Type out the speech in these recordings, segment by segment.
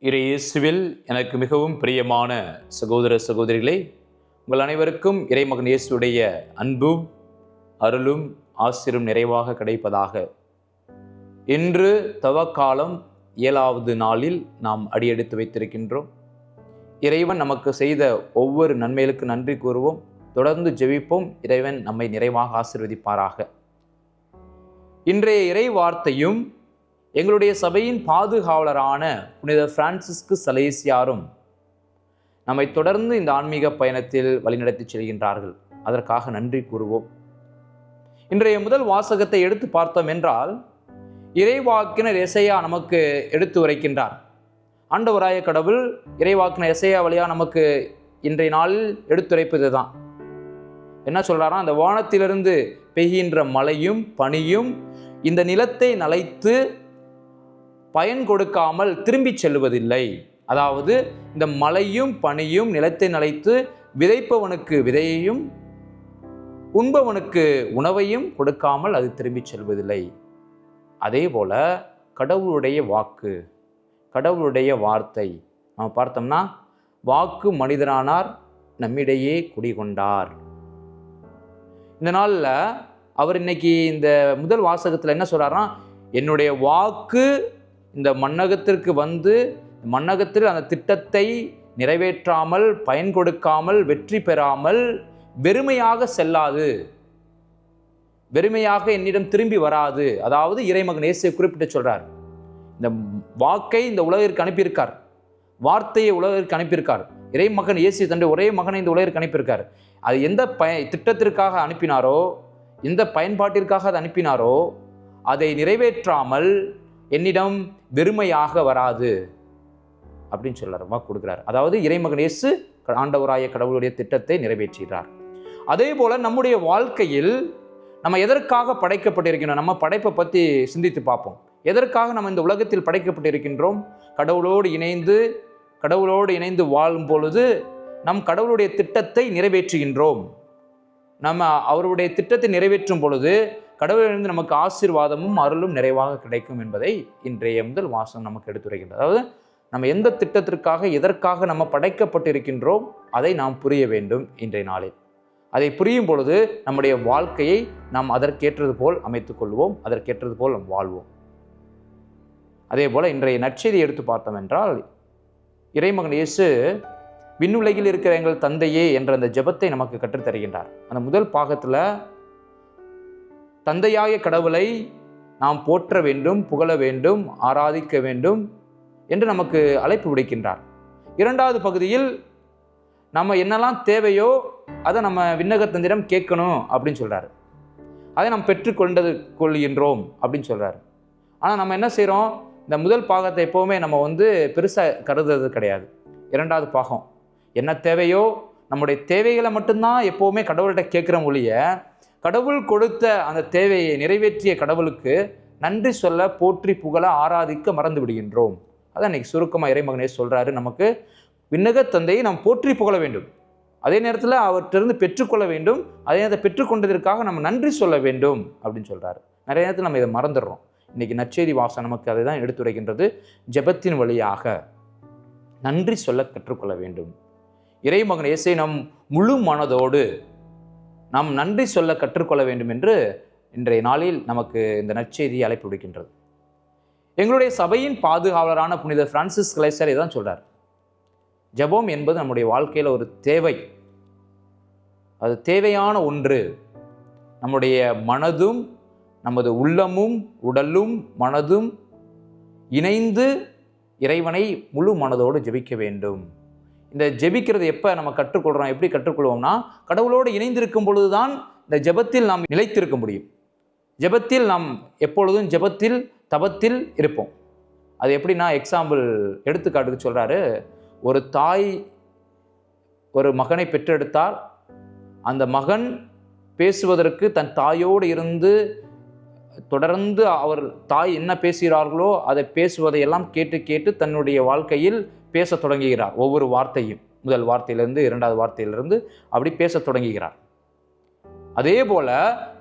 இயேசுவில் எனக்கு மிகவும் பிரியமான சகோதர சகோதரிகளே, உங்கள் அனைவருக்கும் இறைமகன் இயேசுடைய அன்பும் அருளும் ஆசிரும் நிறைவாக கிடைப்பதாக. இன்று தவக்காலம் 7வது நாளில் நாம் அடியெடுத்து வைத்திருக்கின்றோம். இறைவன் நமக்கு செய்த ஒவ்வொரு நன்மைகளுக்கு நன்றி கூறுவோம். தொடர்ந்து ஜெபிப்போம். இறைவன் நம்மை நிறைவாக ஆசீர்வதிப்பாராக. இன்றைய இறை வார்த்தையும் எங்களுடைய சபையின் பாதுகாவலரான புனித பிரான்சிஸ்கு சலேசியாரும் நம்மை தொடர்ந்து இந்த ஆன்மீக பயணத்தில் வழிநடத்தி செல்கின்றார்கள். அதற்காக நன்றி கூறுவோம். இன்றைய முதல் வாசகத்தை எடுத்து பார்த்தோம் என்றால், இறைவாக்கினர் எசையா நமக்கு எடுத்து உரைக்கின்றார். ஆண்டவராய கடவுள் இறைவாக்கினர் எசையா வழியா நமக்கு இன்றைய நாளில் எடுத்துரைப்பது தான். என்ன சொல்றாரா? அந்த வானத்திலிருந்து பெய்கின்ற மழையும் பனியும் இந்த நிலத்தை நலைத்து பயன் கொடுக்காமல் திரும்பி செல்வதில்லை. அதாவது இந்த மழையும் பனியும் நிலத்தை நலைத்து விதைப்பவனுக்கு விதையையும் உண்பவனுக்கு உணவையும் கொடுக்காமல் அது திரும்பி செல்வதில்லை. அதே போல கடவுளுடைய வாக்கு, கடவுளுடைய வார்த்தை நம்ம பார்த்தோம்னா, வாக்கு மனிதனானார், நம்மிடையே குடிகொண்டார். இந்த நாளில் அவர் இன்னைக்கு இந்த முதல் வாசகத்தில் என்ன சொல்றாருன்னா, என்னுடைய வாக்கு இந்த மண்ணகத்திற்கு வந்து மண்ணகத்தில் அந்த திட்டத்தை நிறைவேற்றாமல் பயன் கொடுக்காமல் வெற்றி பெறாமல் வெறுமையாக செல்லாது, வெறுமையாக என்னிடம் திரும்பி வராது. அதாவது இறைமகன் இயேசுவை குறிப்பிட்டு சொல்றார். இந்த வாக்கை இந்த உலகிற்கு அனுப்பியிருக்கார், வார்த்தையை உலகிற்கு அனுப்பியிருக்கார். இறைமகன் இயேசு தன்னுடைய ஒரே மகனை இந்த உலகிற்கு அனுப்பியிருக்கார். அது எந்த திட்டத்திற்காக அனுப்பினாரோ, எந்த பயன்பாட்டிற்காக அதை அனுப்பினாரோ, அதை நிறைவேற்றாமல் என்னிடம் வெறுமையாக வராது அப்படின்னு சொல்றார், வாக்கு கொடுக்கிறார். அதாவது இறைமகன் இயேசு ஆண்டவராய கடவுளுடைய திட்டத்தை நிறைவேற்றுகிறார். அதே போல நம்முடைய வாழ்க்கையில் நம்ம எதற்காக படைக்கப்பட்டிருக்கின்றோம்? நம்ம படைப்பை பற்றி சிந்தித்து பார்ப்போம். எதற்காக நம்ம இந்த உலகத்தில் படைக்கப்பட்டிருக்கின்றோம்? கடவுளோடு இணைந்து வாழும் பொழுது நம் கடவுளுடைய திட்டத்தை நிறைவேற்றுகின்றோம். நம்ம அவருடைய திட்டத்தை நிறைவேற்றும் பொழுது கடவுளிலிருந்து நமக்கு ஆசீர்வாதமும் அருளும் நிறைவாக கிடைக்கும் என்பதை இன்றைய முதல் வாசகம் நமக்கு எடுத்துரைக்கின்றது. அதாவது நம்ம எந்த திட்டத்திற்காக எதற்காக நம்ம படைக்கப்பட்டிருக்கின்றோம் அதை நாம் புரிய வேண்டும். இன்றைய நாளில் அதை புரியும் பொழுது நம்முடைய வாழ்க்கையை நாம் அதற்கேற்றது போல் அமைத்துக் கொள்வோம், அதற்கேற்றது போல் நாம் வாழ்வோம். அதே போல இன்றைய நற்செய்தி எடுத்து பார்த்தோம் என்றால், இறைமகன் இயேசு விண்ணுலகில் இருக்கிற எங்கள் தந்தையே என்ற அந்த ஜெபத்தை நமக்கு கற்றுத்தருகின்றார். அந்த முதல் பாகத்தில் தந்தையாகிய கடவுளை நாம் போற்ற வேண்டும், புகழ வேண்டும், ஆராதிக்க வேண்டும் என்று நமக்கு அழைப்பு விடுக்கின்றார். இரண்டாவது பகுதியில் நம்ம என்னெல்லாம் தேவையோ அதை நம்ம விண்ணக தந்தையிடம் கேட்கணும் அப்படின்னு சொல்றாரு. அதை நாம் கொள்கின்றோம் அப்படின்னு சொல்றாரு. ஆனால் நம்ம என்ன செய்கிறோம்? இந்த முதல் பாகத்தை எப்போவுமே நம்ம பெருசாக கருதுறது கிடையாது. இரண்டாவது பாகம் என்ன தேவையோ நம்முடைய தேவைகளை மட்டும்தான் எப்போவுமே கடவுள்கிட்ட கேட்குறோம் ஒழிய, கடவுள் கொடுத்த அந்த தேவையை நிறைவேற்றிய கடவுளுக்கு நன்றி சொல்ல, போற்றி புகழ, ஆராதிக்க மறந்து விடுகின்றோம். அதான் இன்னைக்கு சுருக்கமாக இறைமகனே சொல்றாரு. நமக்கு விண்ணக தந்தையை நாம் போற்றி புகழ வேண்டும், அதே நேரத்தில் அவற்றிலிருந்து பெற்றுக்கொள்ள வேண்டும், அதே நேரத்தில் பெற்றுக்கொண்டதற்காக நம்ம நன்றி சொல்ல வேண்டும் அப்படின்னு சொல்றாரு. நிறைய நேரத்தில் நம்ம இதை மறந்துடுறோம். இன்னைக்கு நற்செய்தி வாசகம் நமக்கு அதை தான் எடுத்துரைக்கின்றது. ஜெபத்தின் வழியாக நன்றி சொல்ல கற்றுக்கொள்ள வேண்டும். இறைமகன் இயேசுவை நம் முழு மனதோடு நாம் நன்றி சொல்ல கற்றுக்கொள்ள வேண்டும் என்று இன்றைய நாளில் நமக்கு இந்த நற்செய்தி அழைப்பு விடுக்கின்றது. எங்களுடைய சபையின் பாதுகாவலரான புனித பிரான்சிஸ் சலேசியார் இதான் சொல்றார். ஜெபம் என்பது நம்முடைய வாழ்க்கையில் ஒரு தேவை, அது தேவையான ஒன்று. நம்முடைய மனதும் நமது உள்ளமும் உடலும் மனதும் இணைந்து இறைவனை முழு மனதோடு ஜெபிக்க வேண்டும். இந்த ஜெபிக்கிறது எப்போ நம்ம கற்றுக்கொள்கிறோம்? எப்படி கற்றுக்கொள்வோம்னா, கடவுளோடு இணைந்திருக்கும் பொழுதுதான் இந்த ஜெபத்தில் நாம் நிலைத்திருக்க முடியும். ஜெபத்தில் நாம் எப்பொழுதும் ஜெபத்தில் தபத்தில் இருப்போம். அது எப்படின்னா, எக்ஸாம்பிள் எடுத்துக்காட்டுக்கு சொல்கிறாரு. ஒரு தாய் ஒரு மகனை பெற்றெடுத்தால் அந்த மகன் பேசுவதற்கு தன் தாயோடு இருந்து தொடர்ந்து அவர் தாய் என்ன பேசுகிறார்களோ அதை பேசுவதையெல்லாம் கேட்டு கேட்டு தன்னுடைய வாழ்க்கையில் பேச தொடங்குகிறார். ஒவ்வொரு வார்த்தையும் முதல் வார்த்தையிலிருந்து இரண்டாவது வார்த்தையிலிருந்து அப்படி பேச தொடங்குகிறார். அதே போல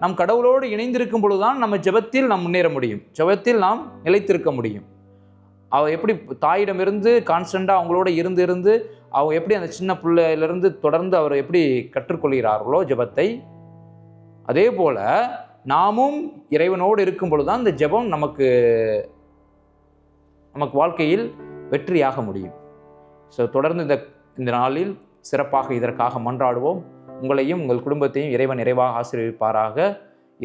நம் கடவுளோடு இணைந்திருக்கும் பொழுதுதான் நம்ம ஜெபத்தில் நாம் முன்னேற முடியும், ஜெபத்தில் நாம் நிலைத்திருக்க முடியும். அவள் எப்படி தாயிடமிருந்து கான்ஸ்டண்ட்டாக அவங்களோட இருந்து அவங்க எப்படி அந்த சின்ன பிள்ளையிலிருந்து தொடர்ந்து அவர் எப்படி கற்றுக்கொள்கிறார்களோ ஜெபத்தை, அதே போல் நாமும் இறைவனோடு இருக்கும் பொழுது தான் இந்த ஜெபம் நமக்கு வாழ்க்கையில் வெற்றியாக முடியும். ஸோ தொடர்ந்து இந்த நாளில் சிறப்பாக இதற்காக மன்றாடுவோம். உங்களையும் உங்கள் குடும்பத்தையும் இறைவன் நிறைவாக ஆசீர்வதிப்பாராக.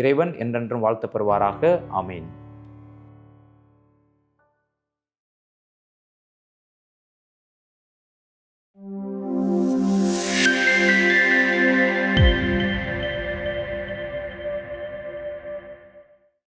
இறைவன் என்றென்றும் வாழ்த்தப்படுவாராக. ஆமீன்.